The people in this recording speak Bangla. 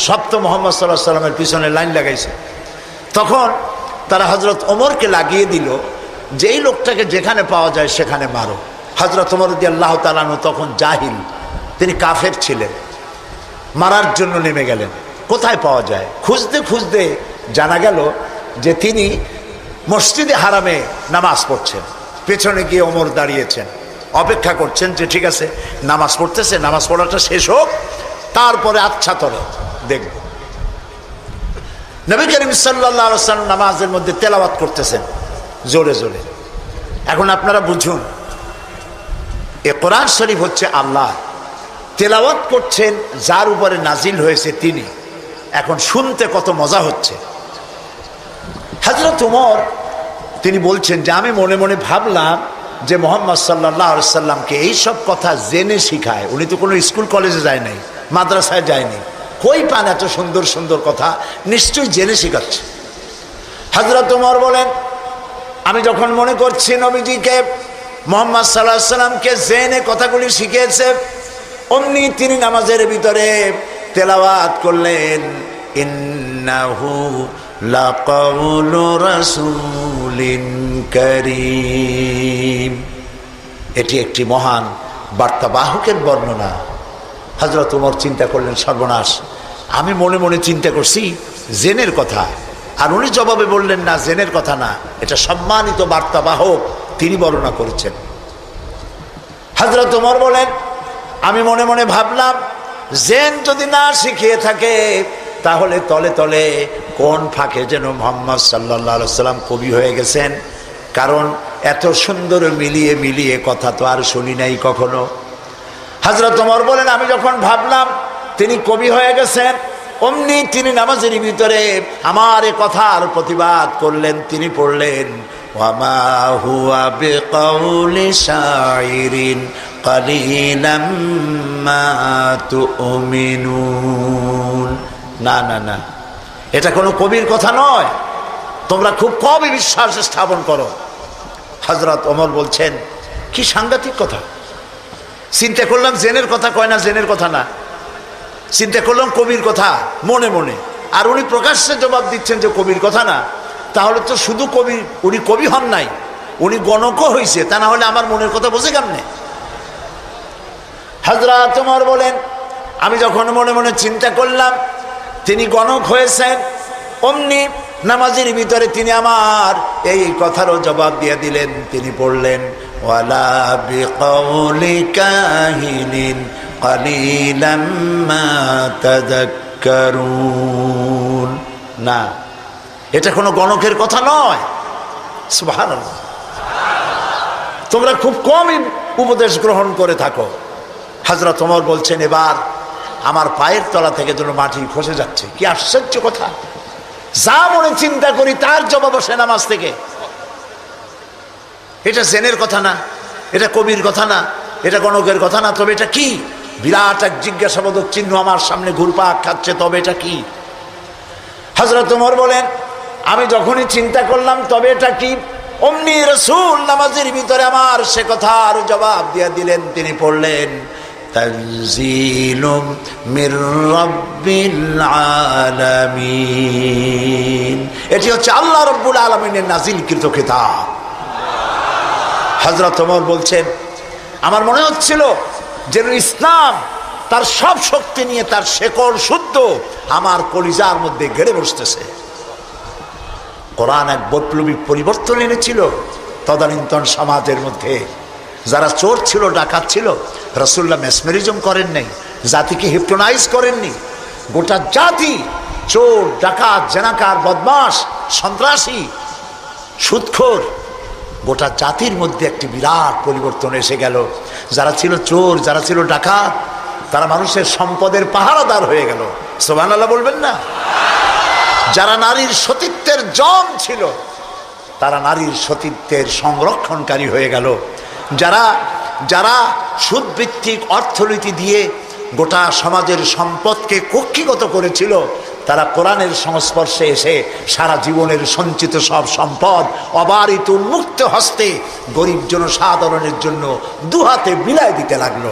সব তো মোহাম্মদ সাল্লাল্লাহু আলাইহি সাল্লামের পিছনে লাইন লাগাইছে। তখন তারা হযরত ওমরকে লাগিয়ে দিল যে এই লোকটাকে যেখানে পাওয়া যায় সেখানে মারো। হযরত ওমর রাদিয়াল্লাহু তাআলা আনহু তখন জাহিল, তিনি কাফের ছিলেন, মারার জন্য নেমে গেলেন। কোথায় পাওয়া যায় খুঁজতে খুঁজতে জানা গেল যে তিনি মসজিদে হারামে নামাজ পড়ছেন। পেছনে গিয়ে ওমর দাঁড়িয়েছেন, অপেক্ষা করছেন যে ঠিক আছে নামাজ পড়তেছে, নামাজ পড়াটা শেষ হোক, তারপরে আচ্ছা তরে দেখব। নবী করিম সাল্লাল্লাহু আলাইহি ওয়াসাল্লাম নামাজের মধ্যে তেলাওয়াত করতেছেন জোরে জোরে। এখন আপনারা বুঝুন, এ কোরআন শরীফ হচ্ছে আল্লাহ, তেলাওয়াত করছেন যার উপরে নাজিল হয়েছে তিনি। এখন শুনতে কত মজা হচ্ছে। হযরত ওমর তিনি বলছেন যে আমি মনে মনে ভাবলাম যে মুহাম্মদ সাল্লাল্লাহু আলাইহি ওয়াসাল্লামকে এইসব কথা জেনে শিখায়। উনি তো কোনো স্কুল কলেজে যায় নাই, মাদ্রাসায় যায়নি, কই পান এত সুন্দর সুন্দর কথা, নিশ্চয়ই জেনে শিখাচ্ছে। হযরত ওমর বলেন আমি যখন মনে করছি নবীজিকে মুহাম্মদ সাল্লাল্লাহু আলাইহি ওয়াসাল্লামকে জেনে কথাগুলি শিখিয়েছে, অমনি তিনি নামাজের ভিতরে তেলাওয়াত করলেন ইন্নাহু লাকাউলু রাসূলিন কারীম। এটি একটি মহান বার্তাবাহকের বর্ণনা। হযরত ওমর চিন্তা করলেন সর্বনাশ, আমি মনে মনে চিন্তা করছি জেনের কথা, আর উনি জবাবে বললেন না জেনের কথা না, এটা সম্মানিত বার্তাবাহক তিনি বর্ণনা করেছেন। হযরত ওমর বলেন আমি মনে মনে ভাবলাম জেন যদি না শিখিয়ে থাকে তাহলে তলে তলে কোন ফাঁকে যেন মুহাম্মদ সাল্লাল্লাহু আলাইহি ওয়াসাল্লাম কবি হয়ে গেছেন, কারণ এত সুন্দর মিলিয়ে মিলিয়ে কথা তো আর শুনি নাই কখনো। হযরত ওমর বলেন আমি যখন ভাবলাম তিনি কবি হয়ে গেছেন, অমনি তিনি নামাজের ভিতরে আমার এ কথার প্রতিবাদ করলেন। তিনি পড়লেন ওয়ামা হুয়া বিকাউলি শাইরিন কালিলাম মা তুমিনুন। না না না, এটা কোনো কবির কথা নয়, তোমরা খুব কমই বিশ্বাস স্থাপন করো। হযরত ওমর বলছেন কি সাংঘাতিক কথা। চিন্তা করলাম জেনের কথা কয় না, জেনের কথা না, চিন্তা করলাম কবির কথা মনে মনে, আর উনি প্রকাশ্যে জবাব দিচ্ছেন যে কবির কথা না। তাহলে তো শুধু কবি, উনি কবি হন নাই, উনি গণকও হয়েছে, তা না হলে আমার মনের কথা বোঝে কেমনে? হযরত ওমর বলেন আমি যখন মনে মনে চিন্তা করলাম তিনি গণক হয়েছেন, অমনি নামাজের ভিতরে তিনি আমার এই কথারও জবাব দিয়ে দিলেন। তিনি পড়লেন ওয়ালা বিকাউলি কাহিনিন কালিলাম মা তাযাক্কারুন। না, এটা কোনো গণকের কথা নয়। সুবহানাল্লাহ, তোমরা খুব কমই উপদেশ গ্রহণ করে থাকো। হযরত ওমর বলছেন এবার আমার পায়ের তলা থেকে যেন মাটি খসে যাচ্ছে। কি আশ্চর্য কথা, যা মনে চিন্তা করি তার জবাব আসে নামাজ থেকে। এটা জেনের কথা না, এটা কবির কথা না, এটা গণকের কথা না, তবে এটা কি? বিরাট এক জিজ্ঞাসাবোধক চিহ্ন আমার সামনে ঘুরপাক খাচ্ছে, তবে এটা কি? হযরত ওমর বলেন আমি যখনই চিন্তা করলাম তবে এটা কি, অমনি রাসূল নামাজের ভিতরে আমার সে কথার জবাব দিয়ে দিলেন। তিনি পড়লেন তানজিলুম মির রাব্বিল আলামিন। এটি হচ্ছে আল্লাহ রাব্বুল আলামিনের নাজিলকৃত কিতাব। হযরত ওমর বলছেন আমার মনে হচ্ছিল যেন ইসলাম তার সব শক্তি নিয়ে তার শেকড় শুদ্ধ আমার কলিজার মধ্যে গেড়ে বসতেছে। কোরআন এক বৈপ্লবিক পরিবর্তন এনেছিল তদানীন্তন সমাজের মধ্যে। যারা চোর ছিল, ডাকাত ছিল, রাসূলুল্লাহ মেসমেরিজম করেন নাই, জাতিকে হিপনোটাইজ করেননি। গোটা জাতি চোর, ডাকাত, জেনাকার, বদমাশ, সন্ত্রাসী, সুদখোর, গোটা জাতির মধ্যে একটি বিরাট পরিবর্তন এসে গেল। যারা ছিল চোর, যারা ছিল ডাকাত, তারা মানুষের সম্পদের পাহারাদার হয়ে গেল। সুবহানাল্লাহ বলবেন না? যারা নারীর সতীত্বের জম ছিল তারা নারীর সতীত্বের সংরক্ষণকারী হয়ে গেল। যারা যারা সুদভিত্তিক অর্থনীতি দিয়ে গোটা সমাজের সম্পদকে কক্ষিগত করেছিল তারা কোরআনের সংস্পর্শে এসে সারা জীবনের সঞ্চিত সব সম্পদ অবারিত উন্মুক্ত হস্তে গরিব জনসাধারণের জন্য দুহাতে বিলায় দিতে লাগলো।